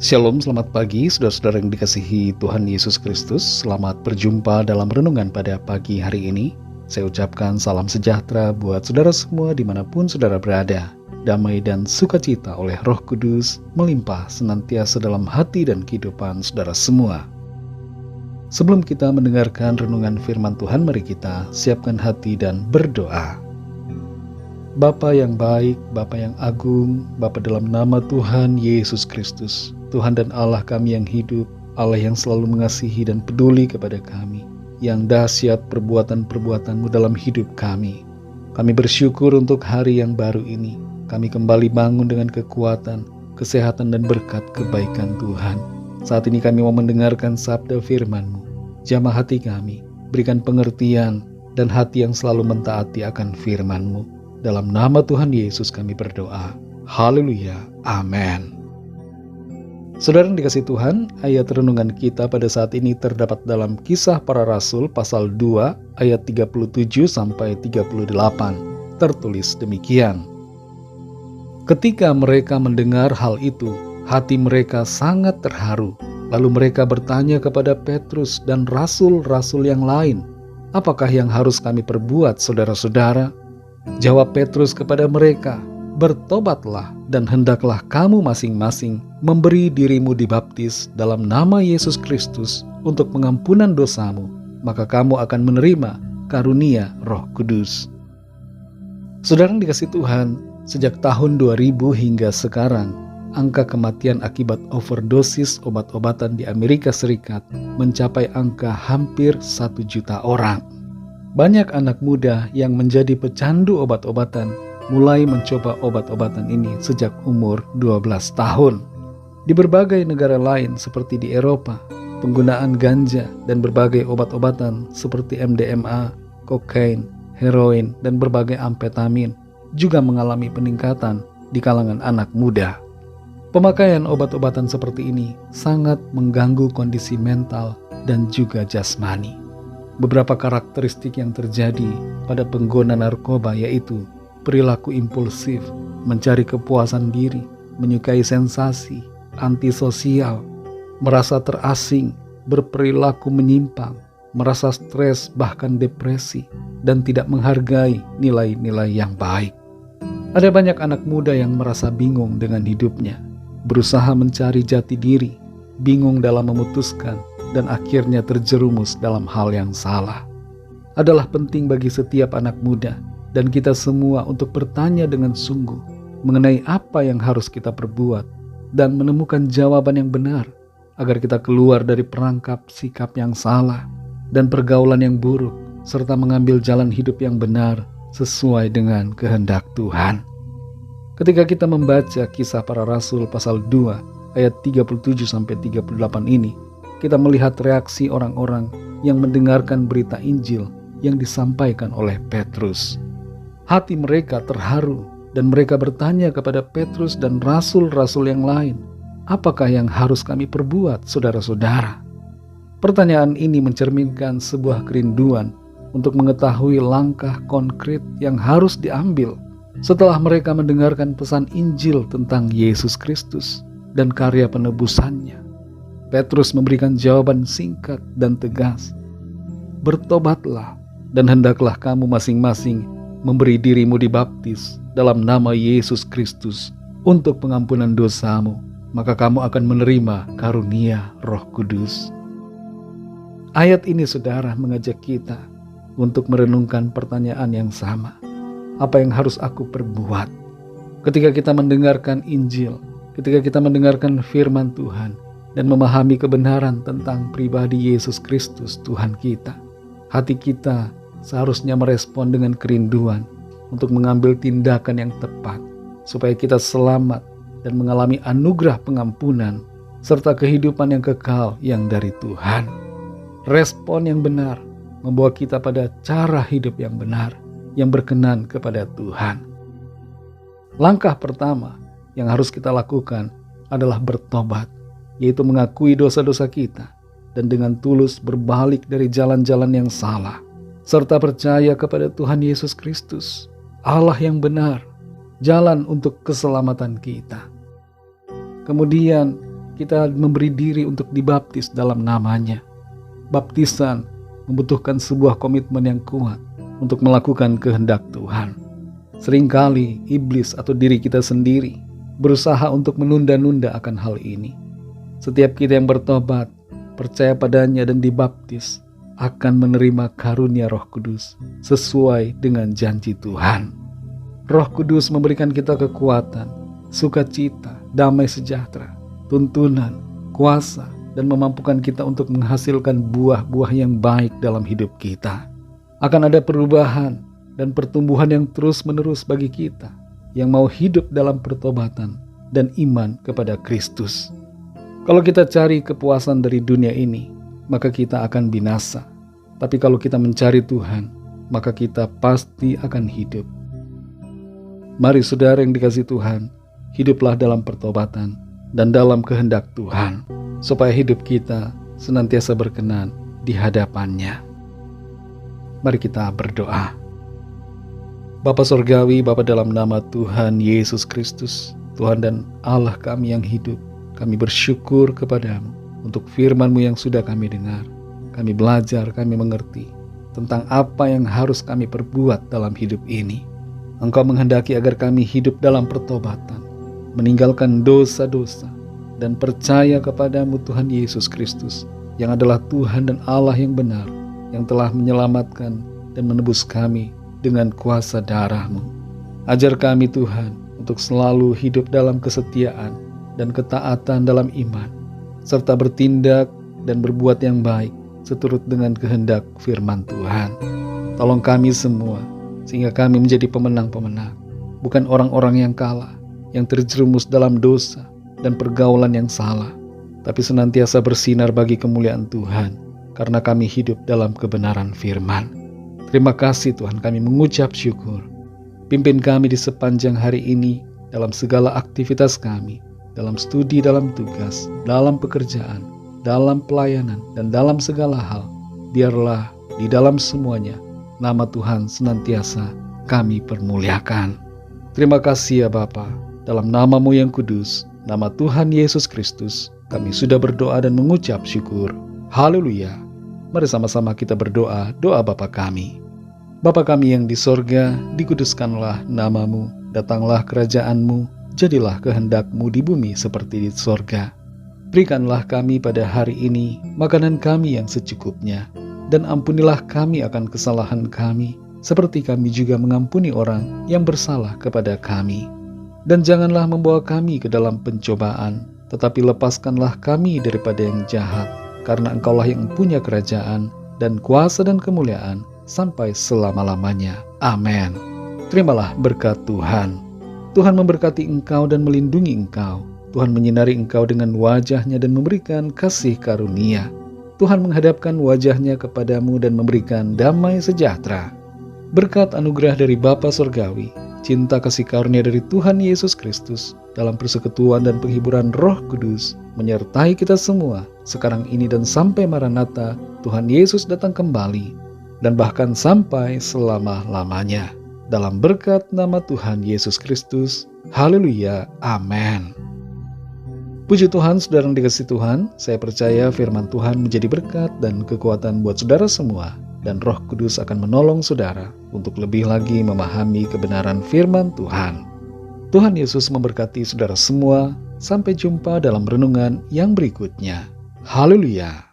Shalom, selamat pagi saudara-saudara yang dikasihi Tuhan Yesus Kristus. Selamat berjumpa dalam renungan pada pagi hari ini. Saya ucapkan salam sejahtera buat saudara semua dimanapun saudara berada. Damai dan sukacita oleh Roh Kudus melimpah senantiasa dalam hati dan kehidupan saudara semua. Sebelum kita mendengarkan renungan firman Tuhan, mari kita siapkan hati dan berdoa. Bapa yang baik, Bapa yang agung, Bapa dalam nama Tuhan Yesus Kristus, Tuhan dan Allah kami yang hidup, Allah yang selalu mengasihi dan peduli kepada kami, yang dahsyat perbuatan-perbuatan-Mu dalam hidup kami. Kami bersyukur untuk hari yang baru ini. Kami kembali bangun dengan kekuatan, kesehatan dan berkat kebaikan Tuhan. Saat ini kami mau mendengarkan sabda firman-Mu. Jamah hati kami, berikan pengertian dan hati yang selalu mentaati akan firman-Mu. Dalam nama Tuhan Yesus kami berdoa. Haleluya. Amin. Saudara yang dikasihi Tuhan, ayat renungan kita pada saat ini terdapat dalam Kisah Para Rasul pasal 2 ayat 37 sampai 38. Tertulis demikian. Ketika mereka mendengar hal itu, hati mereka sangat terharu. Lalu mereka bertanya kepada Petrus dan rasul-rasul yang lain, "Apakah yang harus kami perbuat, saudara-saudara?" Jawab Petrus kepada mereka, "Bertobatlah dan hendaklah kamu masing-masing memberi dirimu dibaptis dalam nama Yesus Kristus untuk pengampunan dosamu, maka kamu akan menerima karunia Roh Kudus." Saudara yang dikasihi Tuhan, sejak tahun 2000 hingga sekarang, angka kematian akibat overdosis obat-obatan di Amerika Serikat mencapai angka hampir 1 juta orang. Banyak anak muda yang menjadi pecandu obat-obatan mulai mencoba obat-obatan ini sejak umur 12 tahun. Di berbagai negara lain seperti di Eropa, penggunaan ganja dan berbagai obat-obatan seperti MDMA, kokain, heroin, dan berbagai amfetamin juga mengalami peningkatan di kalangan anak muda. Pemakaian obat-obatan seperti ini sangat mengganggu kondisi mental dan juga jasmani. Beberapa karakteristik yang terjadi pada pengguna narkoba yaitu perilaku impulsif, mencari kepuasan diri, menyukai sensasi, antisosial, merasa terasing, berperilaku menyimpang, merasa stres bahkan depresi, dan tidak menghargai nilai-nilai yang baik. Ada banyak anak muda yang merasa bingung dengan hidupnya, berusaha mencari jati diri, bingung dalam memutuskan, dan akhirnya terjerumus dalam hal yang salah. Adalah penting bagi setiap anak muda dan kita semua untuk bertanya dengan sungguh mengenai apa yang harus kita perbuat dan menemukan jawaban yang benar agar kita keluar dari perangkap sikap yang salah dan pergaulan yang buruk serta mengambil jalan hidup yang benar sesuai dengan kehendak Tuhan. Ketika kita membaca Kisah Para Rasul pasal 2 ayat 37 sampai 38 ini, kita melihat reaksi orang-orang yang mendengarkan berita Injil yang disampaikan oleh Petrus. Hati mereka terharu dan mereka bertanya kepada Petrus dan rasul-rasul yang lain, "Apakah yang harus kami perbuat, saudara-saudara?" Pertanyaan ini mencerminkan sebuah kerinduan untuk mengetahui langkah konkret yang harus diambil setelah mereka mendengarkan pesan Injil tentang Yesus Kristus dan karya penebusannya. Petrus memberikan jawaban singkat dan tegas. "Bertobatlah dan hendaklah kamu masing-masing memberi dirimu dibaptis dalam nama Yesus Kristus untuk pengampunan dosamu, maka kamu akan menerima karunia Roh Kudus." Ayat ini saudara mengajak kita untuk merenungkan pertanyaan yang sama. Apa yang harus aku perbuat? Ketika kita mendengarkan Injil, ketika kita mendengarkan firman Tuhan, dan memahami kebenaran tentang pribadi Yesus Kristus Tuhan kita, hati kita seharusnya merespon dengan kerinduan untuk mengambil tindakan yang tepat supaya kita selamat dan mengalami anugerah pengampunan serta kehidupan yang kekal yang dari Tuhan. Respon yang benar membawa kita pada cara hidup yang benar yang berkenan kepada Tuhan. Langkah pertama yang harus kita lakukan adalah bertobat, yaitu mengakui dosa-dosa kita dan dengan tulus berbalik dari jalan-jalan yang salah, serta percaya kepada Tuhan Yesus Kristus, Allah yang benar, jalan untuk keselamatan kita. Kemudian kita memberi diri untuk dibaptis dalam namanya. Baptisan membutuhkan sebuah komitmen yang kuat untuk melakukan kehendak Tuhan. Seringkali iblis atau diri kita sendiri berusaha untuk menunda-nunda akan hal ini. Setiap kita yang bertobat, percaya padanya dan dibaptis, akan menerima karunia Roh Kudus sesuai dengan janji Tuhan. Roh Kudus memberikan kita kekuatan, sukacita, damai sejahtera, tuntunan, kuasa, dan memampukan kita untuk menghasilkan buah-buah yang baik dalam hidup kita. Akan ada perubahan dan pertumbuhan yang terus-menerus bagi kita yang mau hidup dalam pertobatan dan iman kepada Kristus. Kalau kita cari kepuasan dari dunia ini, maka kita akan binasa. Tapi kalau kita mencari Tuhan, maka kita pasti akan hidup. Mari saudara yang dikasihi Tuhan, hiduplah dalam pertobatan dan dalam kehendak Tuhan, supaya hidup kita senantiasa berkenan di hadapan-Nya. Mari kita berdoa. Bapa Sorgawi, Bapa dalam nama Tuhan Yesus Kristus, Tuhan dan Allah kami yang hidup, kami bersyukur kepadamu untuk firman-Mu yang sudah kami dengar. Kami belajar, kami mengerti tentang apa yang harus kami perbuat dalam hidup ini. Engkau menghendaki agar kami hidup dalam pertobatan, meninggalkan dosa-dosa, dan percaya kepadamu Tuhan Yesus Kristus, yang adalah Tuhan dan Allah yang benar, yang telah menyelamatkan dan menebus kami dengan kuasa darah-Mu. Ajar kami Tuhan untuk selalu hidup dalam kesetiaan dan ketaatan dalam iman, serta bertindak dan berbuat yang baik seturut dengan kehendak firman Tuhan. Tolong kami semua, sehingga kami menjadi pemenang-pemenang, bukan orang-orang yang kalah, yang terjerumus dalam dosa dan pergaulan yang salah, tapi senantiasa bersinar bagi kemuliaan Tuhan, karena kami hidup dalam kebenaran firman. Terima kasih Tuhan, kami mengucap syukur. Pimpin kami di sepanjang hari ini dalam segala aktivitas kami, dalam studi, dalam tugas, dalam pekerjaan, dalam pelayanan, dan dalam segala hal. Biarlah di dalam semuanya nama Tuhan senantiasa kami permuliakan. Terima kasih ya Bapa, dalam nama-Mu yang kudus, nama Tuhan Yesus Kristus, kami sudah berdoa dan mengucap syukur. Haleluya. Mari sama-sama kita berdoa, doa Bapa kami. Bapa kami yang di sorga, dikuduskanlah nama-Mu, datanglah kerajaan-Mu, jadilah kehendak-Mu di bumi seperti di sorga. Berikanlah kami pada hari ini makanan kami yang secukupnya, dan ampunilah kami akan kesalahan kami, seperti kami juga mengampuni orang yang bersalah kepada kami. Dan janganlah membawa kami ke dalam pencobaan, tetapi lepaskanlah kami daripada yang jahat, karena Engkaulah yang punya kerajaan, dan kuasa dan kemuliaan, sampai selama-lamanya. Amin. Terimalah berkat Tuhan. Tuhan memberkati engkau dan melindungi engkau. Tuhan menyinari engkau dengan wajah-Nya dan memberikan kasih karunia. Tuhan menghadapkan wajah-Nya kepadamu dan memberikan damai sejahtera. Berkat anugerah dari Bapa Sorgawi, cinta kasih karunia dari Tuhan Yesus Kristus, dalam persekutuan dan penghiburan Roh Kudus, menyertai kita semua, sekarang ini dan sampai Maranatha, Tuhan Yesus datang kembali, dan bahkan sampai selama-lamanya. Dalam berkat nama Tuhan Yesus Kristus. Haleluya. Amin. Puji Tuhan, saudara yang dikasihi Tuhan, saya percaya firman Tuhan menjadi berkat dan kekuatan buat saudara semua, dan Roh Kudus akan menolong saudara untuk lebih lagi memahami kebenaran firman Tuhan. Tuhan Yesus memberkati saudara semua. Sampai jumpa dalam renungan yang berikutnya. Haleluya.